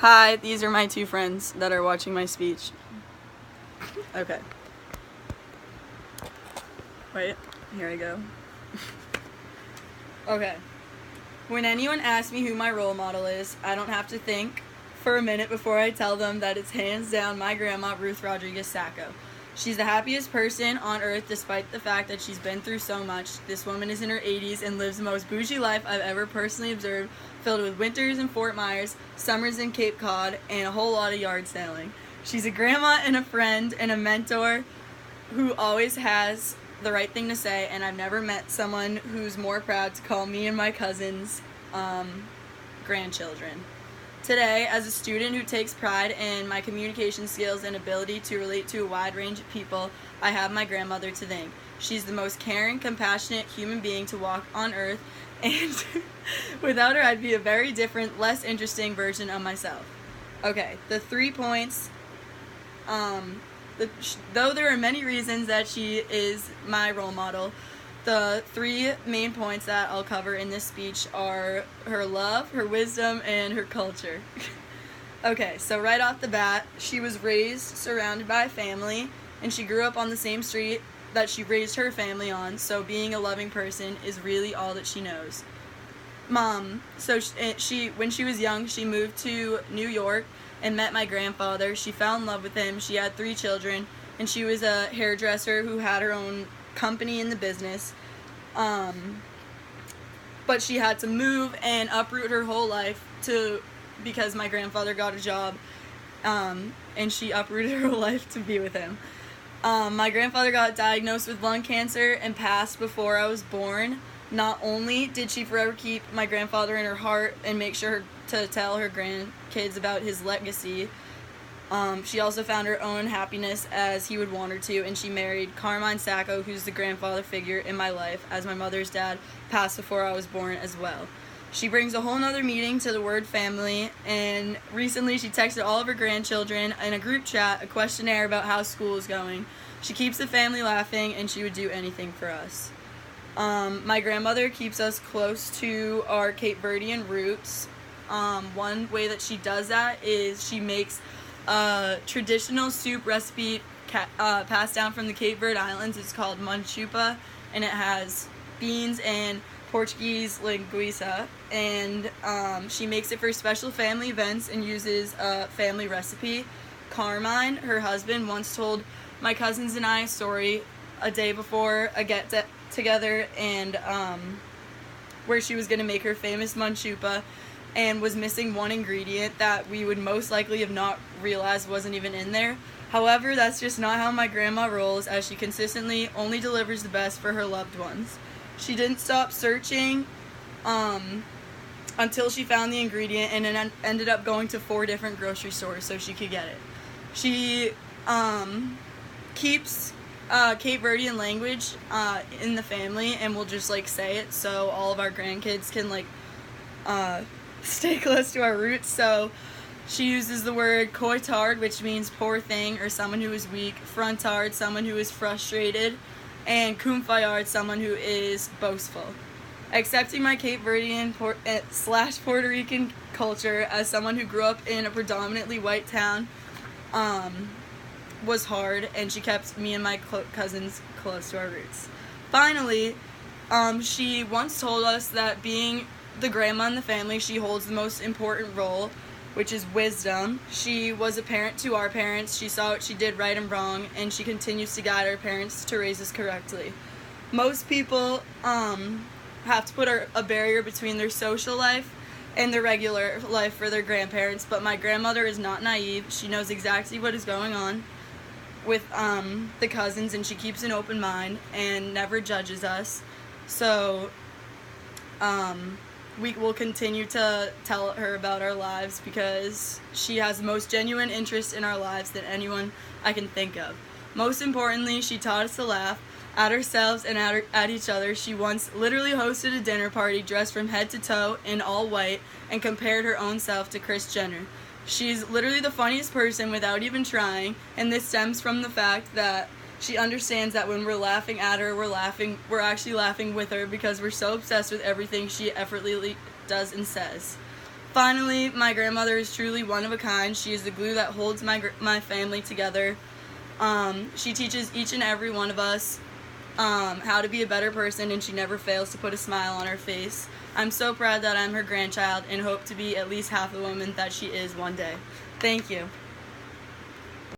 Hi, these are my two friends that are watching my speech. Okay. Wait, here I go. Okay. When anyone asks me who my role model is, I don't have to think for a minute before I tell them that it's hands down my grandma, Ruth Rodriguez Sacco. She's the happiest person on earth despite the fact that she's been through so much. This woman is in her 80s and lives the most bougie life I've ever personally observed, filled with winters in Fort Myers, summers in Cape Cod, and a whole lot of yard sailing. She's a grandma and a friend and a mentor who always has the right thing to say, and I've never met someone who's more proud to call me and my cousins grandchildren. Today, as a student who takes pride in my communication skills and ability to relate to a wide range of people, I have my grandmother to thank. She's the most caring, compassionate human being to walk on earth, and without her, I'd be a very different, less interesting version of myself. Okay, the 3 points. Though there are many reasons that she is my role model, the 3 main points that I'll cover in this speech are her love, her wisdom, and her culture. Okay, so right off the bat, she was raised surrounded by family, and she grew up on the same street that she raised her family on, so being a loving person is really all that she knows. So when she was young, she moved to New York and met my grandfather. She fell in love with him. She had 3 children, and she was a hairdresser who had her own company in the business. But she had to move and uproot her whole life because my grandfather got a job, and she uprooted her whole life to be with him. My grandfather got diagnosed with lung cancer and passed before I was born. Not only did she forever keep my grandfather in her heart and make sure to tell her grandkids about his legacy, she also found her own happiness as he would want her to, and she married Carmine Sacco, who's the grandfather figure in my life, as my mother's dad passed before I was born as well. She brings a whole nother meaning to the word family, and recently she texted all of her grandchildren in a group chat a questionnaire about how school is going. She keeps the family laughing, and she would do anything for us. My grandmother keeps us close to our Cape Verdean roots. One way that she does that is she makes a traditional soup recipe passed down from the Cape Verde Islands. It's called manchupa, and it has beans and Portuguese linguiça, and she makes it for special family events and uses a family recipe. Carmine, her husband, once told my cousins and I a story a day before a get-together, and where she was going to make her famous manchupa and was missing one ingredient that we would most likely have not realized wasn't even in there. However, that's just not how my grandma rolls, as she consistently only delivers the best for her loved ones. She didn't stop searching until she found the ingredient, and then ended up going to 4 different grocery stores so she could get it. She keeps Cape Verdean language in the family, and we'll just say it so all of our grandkids can stay close to our roots. So she uses the word coitard, which means poor thing or someone who is weak, frontard, someone who is frustrated, and kumfayard, someone who is boastful. Accepting my Cape Verdean / Puerto Rican culture as someone who grew up in a predominantly white town was hard, and she kept me and my cousins close to our roots. Finally, she once told us that being the grandma in the family, she holds the most important role, which is wisdom. She was a parent to our parents. She saw what she did right and wrong, and she continues to guide our parents to raise us correctly. Most people have to put a barrier between their social life and their regular life for their grandparents, but my grandmother is not naive. She knows exactly what is going on with the cousins, and she keeps an open mind and never judges us. So we will continue to tell her about our lives because she has the most genuine interest in our lives than anyone I can think of. Most importantly, she taught us to laugh at ourselves and at each other. She once literally hosted a dinner party dressed from head to toe in all white and compared her own self to Kris Jenner. She's literally the funniest person without even trying, and this stems from the fact that she understands that when we're laughing at her, we're actually laughing with her because we're so obsessed with everything she effortlessly does and says. Finally, my grandmother is truly one of a kind. She is the glue that holds my family together. She teaches each and every one of us how to be a better person, and she never fails to put a smile on her face. I'm so proud that I'm her grandchild and hope to be at least half the woman that she is one day. Thank you.